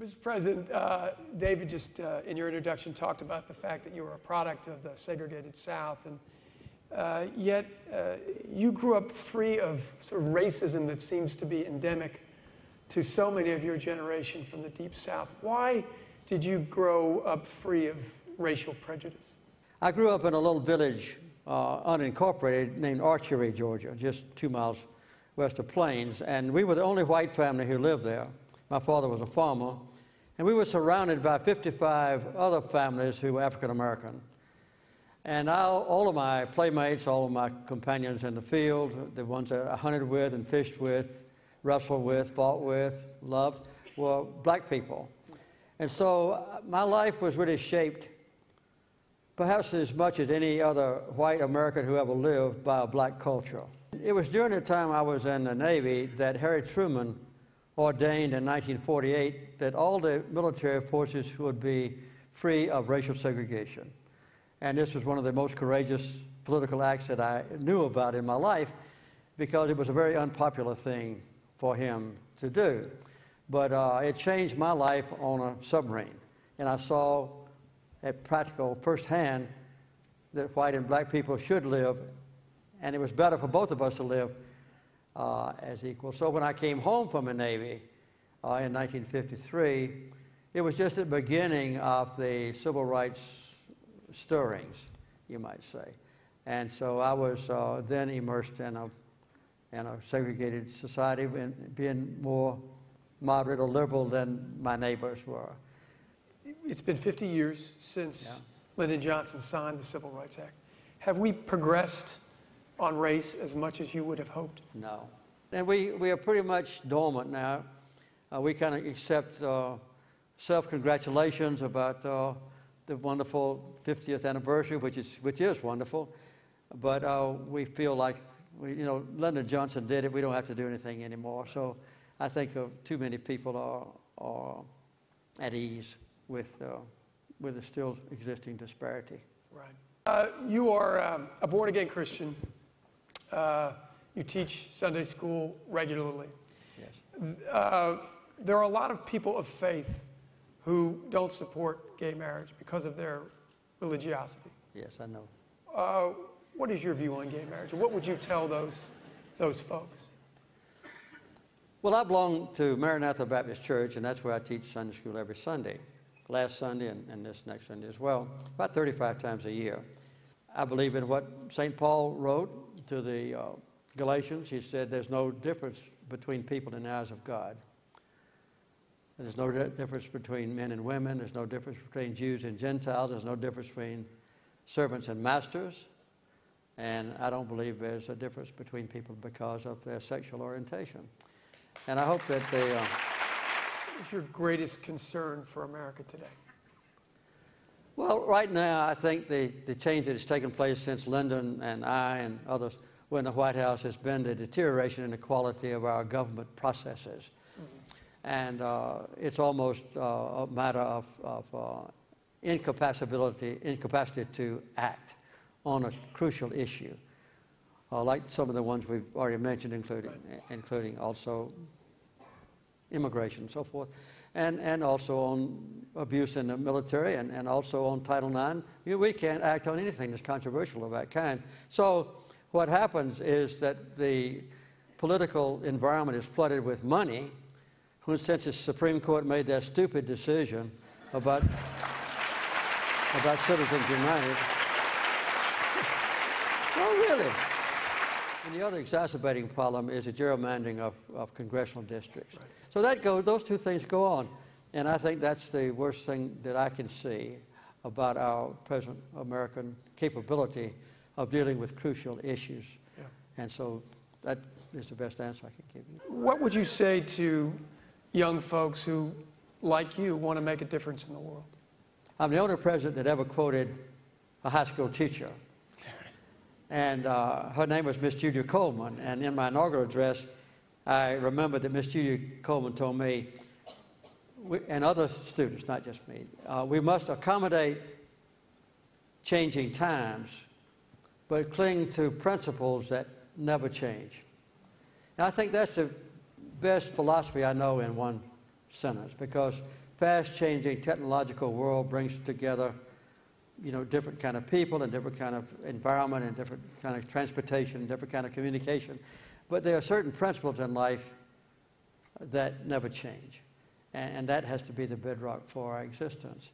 Mr. President, David just in your introduction talked about the fact that you were a product of the segregated South, and yet you grew up free of sort of racism that seems to be endemic to so many of your generation from the Deep South. Why did you grow up free of racial prejudice? I grew up in a little village, unincorporated, named Archery, Georgia, just 2 miles west of Plains, and we were the only white family who lived there. My father was a farmer, and we were surrounded by 55 other families who were African American. And all of my playmates, all of my companions in the field, the ones that I hunted with and fished with, wrestled with, fought with, loved, were black people. And so my life was really shaped, perhaps as much as any other white American who ever lived, by a black culture. It was during the time I was in the Navy that Harry Truman ordained in 1948 that all the military forces would be free of racial segregation. And this was one of the most courageous political acts that I knew about in my life, because it was a very unpopular thing for him to do. But it changed my life on a submarine. And I saw at practical firsthand that white and black people should live, and it was better for both of us to live as equal. So when I came home from the Navy in 1953, it was just the beginning of the civil rights stirrings, you might say. And so I was then immersed in a segregated society, and being more moderate or liberal than my neighbors were. It's been 50 years since Lyndon Johnson signed the Civil Rights Act. Have we progressed on race as much as you would have hoped? No. And we are pretty much dormant now. We kind of accept self-congratulations about the wonderful 50th anniversary, which is wonderful. But we feel like, Lyndon Johnson did it. We don't have to do anything anymore. So I think too many people are at ease with the still existing disparity. Right. You are a born-again Christian. You teach Sunday school regularly. Yes. There are a lot of people of faith who don't support gay marriage because of their religiosity. Yes, I know. What is your view on gay marriage? What would you tell those folks? Well, I belong to Maranatha Baptist Church, and that's where I teach Sunday school every Sunday. Last Sunday and this next Sunday as well, about 35 times a year. I believe in what St. Paul wrote to the Galatians. He said there's no difference between people in the eyes of God. There's no difference between men and women. There's no difference between Jews and Gentiles. There's no difference between servants and masters. And I don't believe there's a difference between people because of their sexual orientation. And I hope that they... What is your greatest concern for America today? Well, right now, I think the change that has taken place since Lyndon and I and others were in the White House has been the deterioration in the quality of our government processes. And it's almost a matter of incapacity to act on a crucial issue, like some of the ones we've already mentioned, including also immigration and so forth, and also on abuse in the military, and also on Title IX. We can't act on anything that's controversial of that kind. So what happens is that the political environment is flooded with money. Since the Supreme Court made that stupid decision about Citizens United. Oh, really? And the other exacerbating problem is the gerrymandering of congressional districts. Right. So those two things go on. And I think that's the worst thing that I can see about our present American capability of dealing with crucial issues. Yeah. And so that is the best answer I can give you. What would you say to young folks who, like you, want to make a difference in the world? I'm the only president that ever quoted a high school teacher. And her name was Miss Julia Coleman. And in my inaugural address, I remember that Miss Julia Coleman told me, and other students, not just me, we must accommodate changing times, but cling to principles that never change. And I think that's the best philosophy I know in one centers, because fast-changing technological world brings together, you know, different kind of people and different kind of environment and different kind of transportation, different kind of communication. But there are certain principles in life that never change, and that has to be the bedrock for our existence.